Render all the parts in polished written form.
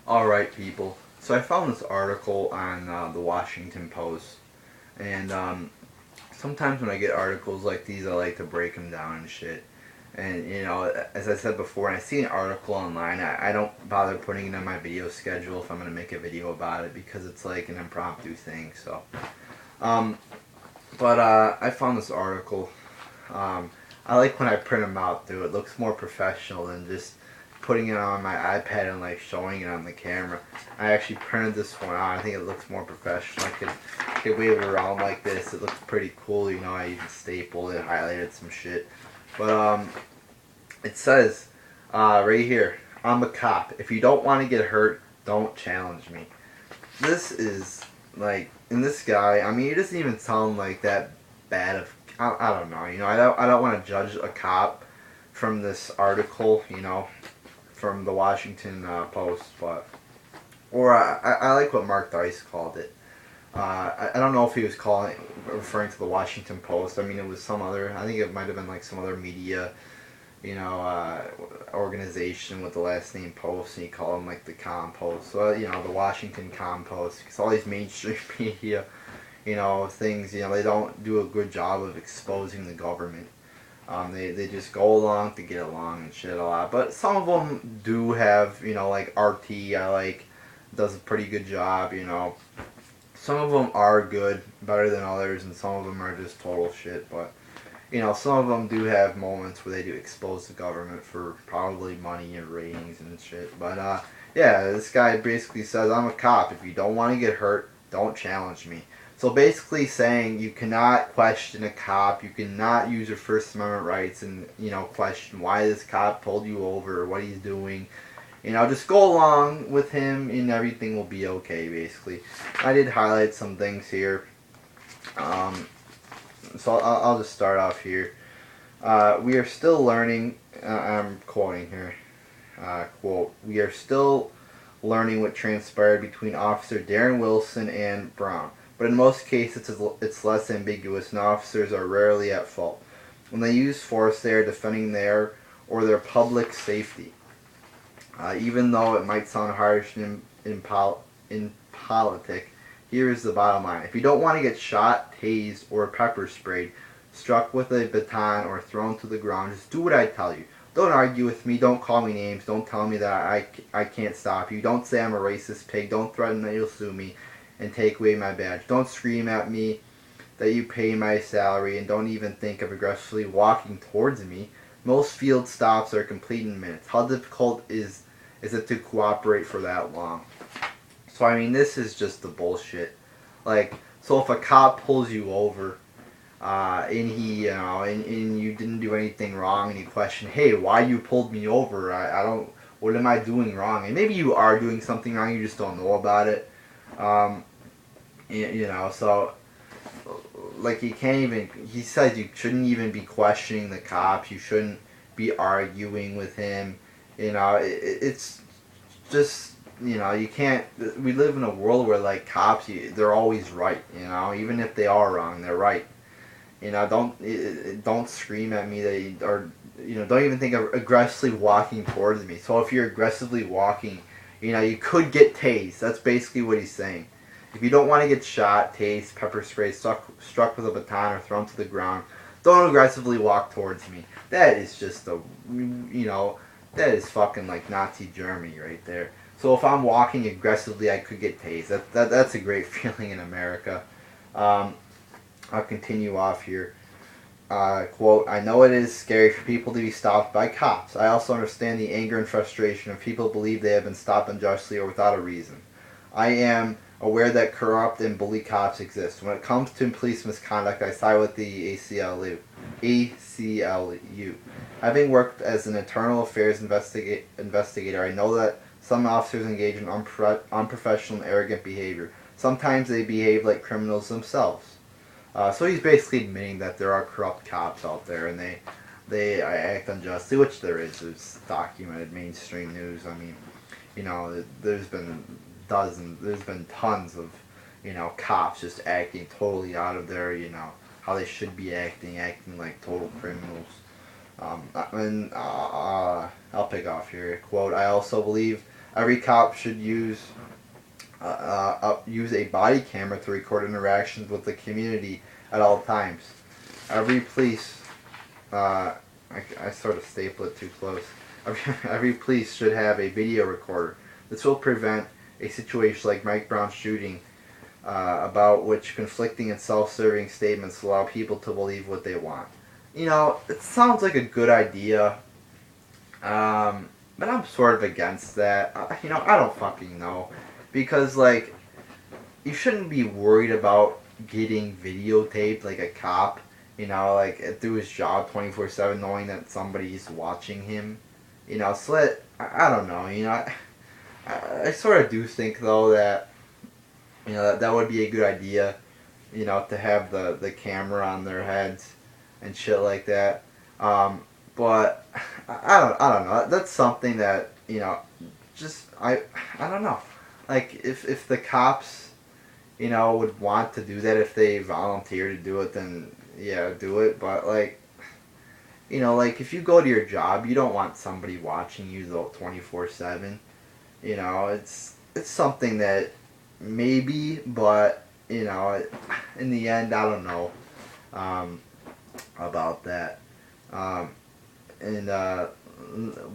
Alright, people. So I found this article on the Washington Post, and sometimes when I get articles like these, I like to break them down and shit. And, as I said before, when I see an article online, I don't bother putting it on my video schedule if I'm going to make a video about it because it's like an impromptu thing, so. Um, but I found this article. I like when I print them out, too. It looks more professional than just putting it on my iPad and like showing it on the camera. I actually printed this one out. I think it looks more professional. I could wave it around like this. It looks pretty cool. I even stapled it, highlighted some shit. But it says right here, I'm a cop. If you don't want to get hurt, don't challenge me. This is like, and this guy, I mean, he doesn't even sound like that bad of. I don't know. I don't want to judge a cop from this article. From the Washington Post, but or I like what Mark Dice called it. I don't know if he was referring to the Washington Post. I mean, it was some other. I think it might have been like some other media, organization with the last name Post, and he called them like the Compost. So the Washington Compost, because all these mainstream media, things, they don't do a good job of exposing the government. They just go along to get along and shit a lot. But some of them do have, like RT, I like, does a pretty good job, Some of them are good, better than others, and some of them are just total shit. But, some of them do have moments where they do expose the government for probably money and ratings and shit. But, yeah, this guy basically says, I'm a cop. If you don't want to get hurt, don't challenge me. So basically saying you cannot question a cop, you cannot use your First Amendment rights and, question why this cop pulled you over or what he's doing. Just go along with him and everything will be okay, basically. I did highlight some things here. So I'll just start off here. We are still learning, I'm quoting here, quote, we are still learning what transpired between Officer Darren Wilson and Brown. But in most cases, it's less ambiguous, and officers are rarely at fault. When they use force, they are defending their or their public safety. Even though it might sound harsh in politic, here is the bottom line. If you don't want to get shot, tased, or pepper sprayed, struck with a baton, or thrown to the ground, just do what I tell you. Don't argue with me. Don't call me names. Don't tell me that I can't stop you. Don't say I'm a racist pig. Don't threaten that you'll sue me and take away my badge. Don't scream at me that you pay my salary, and don't even think of aggressively walking towards me. Most field stops are complete in minutes. How difficult is it to cooperate for that long? So I mean, this is just the bullshit. Like, so if a cop pulls you over, and he, and you didn't do anything wrong, and you question, hey, why you pulled me over? I don't. What am I doing wrong? And maybe you are doing something wrong, you just don't know about it. Um, so like you can't even. He says you shouldn't even be questioning the cops. You shouldn't be arguing with him. It's just you can't. We live in a world where like cops, they're always right. Even if they are wrong, they're right. Don't scream at me or don't even think of aggressively walking towards me. So if you're aggressively walking, you could get tased. That's basically what he's saying. If you don't want to get shot, tased, pepper sprayed, struck with a baton, or thrown to the ground, don't aggressively walk towards me. That is just that is fucking like Nazi Germany right there. So if I'm walking aggressively, I could get tased. That's a great feeling in America. Um, I'll continue off here. Quote, I know it is scary for people to be stopped by cops. I also understand the anger and frustration of people who believe they have been stopped unjustly or without a reason. I am aware that corrupt and bully cops exist. When it comes to police misconduct, I side with the ACLU. ACLU. Having worked as an internal affairs investigator, I know that some officers engage in unprofessional and arrogant behavior. Sometimes they behave like criminals themselves. So he's basically admitting that there are corrupt cops out there, and they act unjustly, which there is. There's documented mainstream news. I mean, there's been there's been tons of, cops just acting totally out of their, how they should be acting like total criminals. I'll pick off here. Quote, I also believe Every cop should use a body camera to record interactions with the community at all times. Every police, I sort of stapled it too close. Every police should have a video recorder. This will prevent a situation like Mike Brown's shooting, about which conflicting and self-serving statements allow people to believe what they want. You know, it sounds like a good idea, but I'm sort of against that. I don't fucking know. Because, like, you shouldn't be worried about getting videotaped like a cop, like, through his job 24/7, knowing that somebody's watching him. So I don't know, I sort of do think, though, that, that would be a good idea, to have the camera on their heads and shit like that. But I don't know. That's something that, just, I don't know. Like, if the cops, would want to do that, if they volunteer to do it, then, yeah, do it. But, like, like, if you go to your job, you don't want somebody watching you, though, 24/7. It's something that maybe, but, in the end, I don't know, about that. And,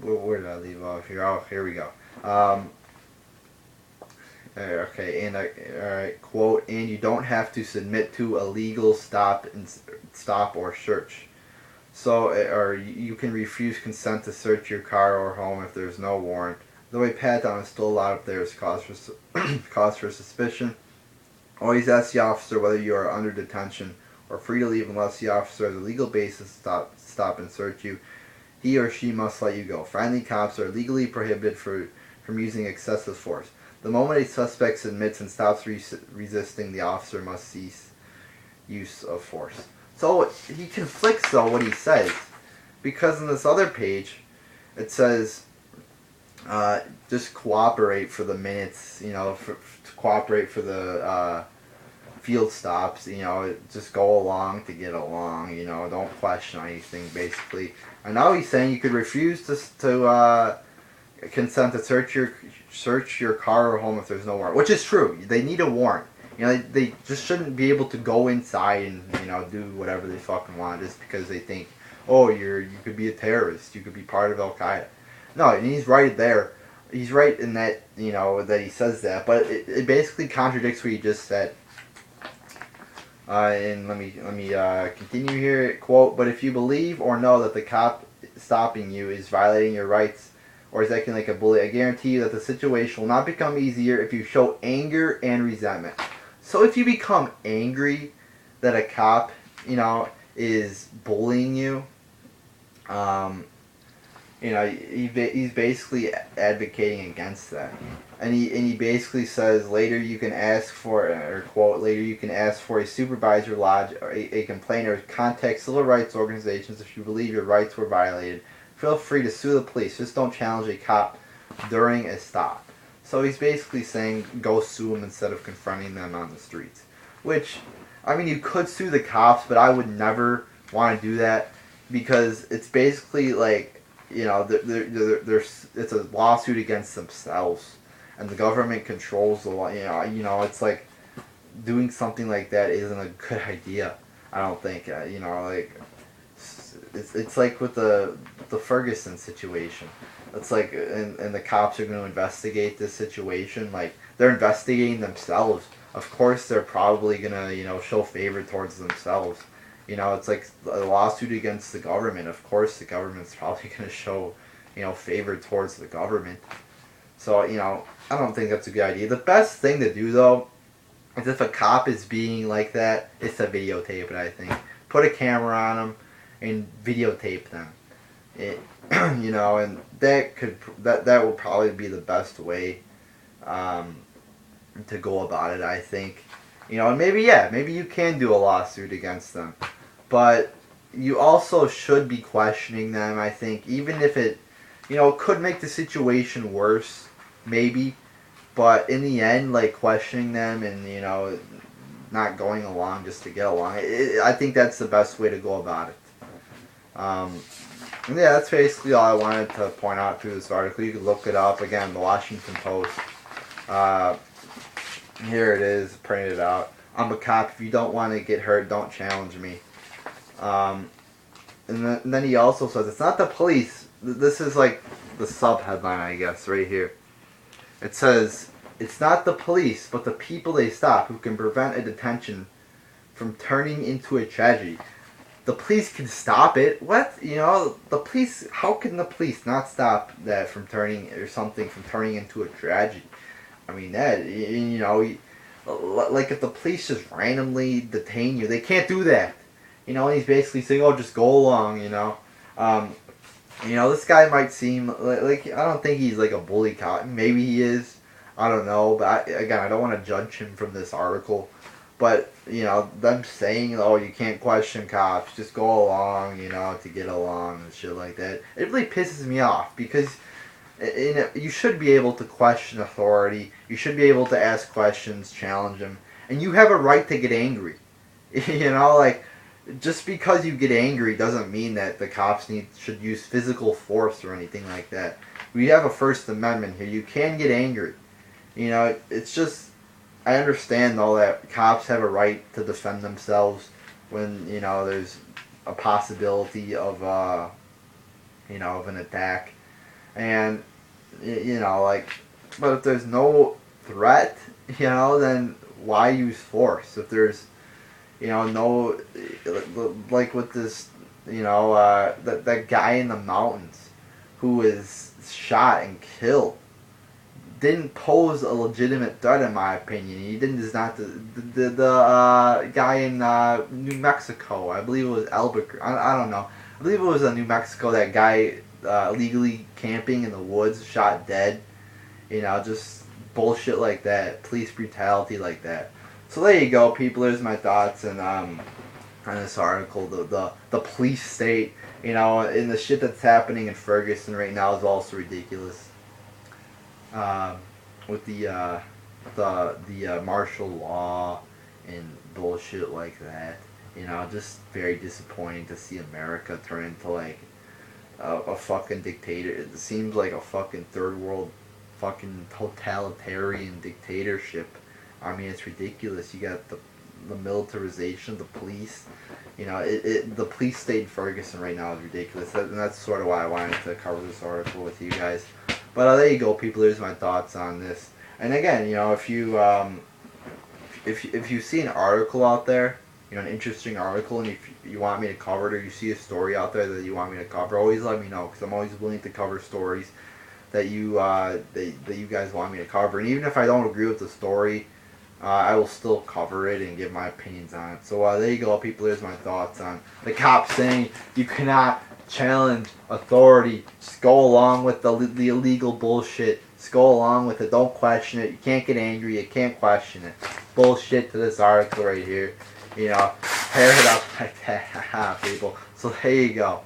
where did I leave off here? Oh, here we go. Okay, and alright, quote, and you don't have to submit to a legal stop or search. So, or you can refuse consent to search your car or home if there's no warrant. Though a pat-down is still allowed if there is cause for suspicion. Always ask the officer whether you are under detention or free to leave unless the officer has a legal basis to stop and search you. He or she must let you go. Friendly cops are legally prohibited from using excessive force. The moment a suspect submits and stops resisting, the officer must cease use of force. So he conflicts, though, what he says, because in this other page it says just cooperate for the minutes, to cooperate for the field stops, just go along to get along, don't question anything, basically. And now he's saying you could refuse to consent to search your car or home if there's no warrant, which is true. They need a warrant. They just shouldn't be able to go inside and do whatever they fucking want just because they think, oh, you could be a terrorist, you could be part of Al Qaeda. No, and he's right there. He's right in that that he says that, but it basically contradicts what he just said. And let me continue here. Quote, but if you believe or know that the cop stopping you is violating your rights or is acting like a bully, I guarantee you that the situation will not become easier if you show anger and resentment. So if you become angry that a cop, is bullying you, he's basically advocating against that. And he basically says later you can ask for, or quote, later you can ask for a supervisor lodge or a complaint or contact civil rights organizations if you believe your rights were violated. Feel free to sue the police. Just don't challenge a cop during a stop. So he's basically saying go sue them instead of confronting them on the streets. Which, I mean, you could sue the cops, but I would never want to do that because it's basically like, it's a lawsuit against themselves, and the government controls the law. It's like doing something like that isn't a good idea. I don't think. It's like with the Ferguson situation. It's like, and the cops are going to investigate this situation. Like, they're investigating themselves. Of course, they're probably going to, show favor towards themselves. It's like a lawsuit against the government. Of course, the government's probably going to show, favor towards the government. So, I don't think that's a good idea. The best thing to do, though, is if a cop is being like that, is to videotape it, I think. Put a camera on them and videotape them. And that would probably be the best way to go about it, I think. And maybe you can do a lawsuit against them. But you also should be questioning them, I think, even if it, could make the situation worse, maybe. But in the end, like, questioning them and, not going along just to get along, I think that's the best way to go about it. Um, and yeah, that's basically all I wanted to point out through this article. You can look it up again, the Washington Post. Uh, Here it is, printed out. I'm a cop. If you don't want to get hurt, don't challenge me. Um, and then he also says it's not the police. This is like the sub headline, I guess, right here. It says it's not the police, but the people they stop who can prevent a detention from turning into a tragedy. The police can stop it. What? You know, the police. How can the police not stop that from turning or something from turning into a tragedy? I mean, that, you know, like if the police just randomly detain you, they can't do that. You know, and he's basically saying, "Oh, just go along." Um, this guy might seem like I don't think he's like a bully cop. Maybe he is. I don't know, but again, I don't want to judge him from this article. But them saying, "Oh, you can't question cops, just go along," to get along and shit like that. It really pisses me off because you should be able to question authority. You should be able to ask questions, challenge them, and you have a right to get angry. Like just because you get angry doesn't mean that the cops should use physical force or anything like that. We have a First Amendment here. You can get angry. It's just I understand though that cops have a right to defend themselves when there's a possibility of of an attack, and like, but if there's no threat, then why use force? If there's no, like with this that guy in the mountains who was shot and killed didn't pose a legitimate threat in my opinion. He didn't is not the guy in New Mexico. I believe it was Albuquerque. I don't know. I believe it was New Mexico. That guy illegally camping in the woods, shot dead. Just bullshit like that. Police brutality like that. So there you go, people. There's my thoughts and on this article. The police state, and the shit that's happening in Ferguson right now is also ridiculous. With the martial law and bullshit like that. Just very disappointing to see America turn into like a fucking dictator. It seems like a fucking third world fucking totalitarian dictatorship. I mean, it's ridiculous. You got the militarization of the police. The police state in Ferguson right now is ridiculous. And that's sort of why I wanted to cover this article with you guys. But there you go, people. There's my thoughts on this. And again, if you if you see an article out there, an interesting article, and if you want me to cover it, or you see a story out there that you want me to cover, always let me know, because I'm always willing to cover stories that you that you guys want me to cover. And even if I don't agree with the story, I will still cover it and give my opinions on it. So there you go, people. There's my thoughts on the cops saying you cannot challenge authority. Just go along with the illegal bullshit. Just go along with it. Don't question it. You can't get angry. You can't question it. Bullshit to this article right here. Pair it up like that, people. So there you go.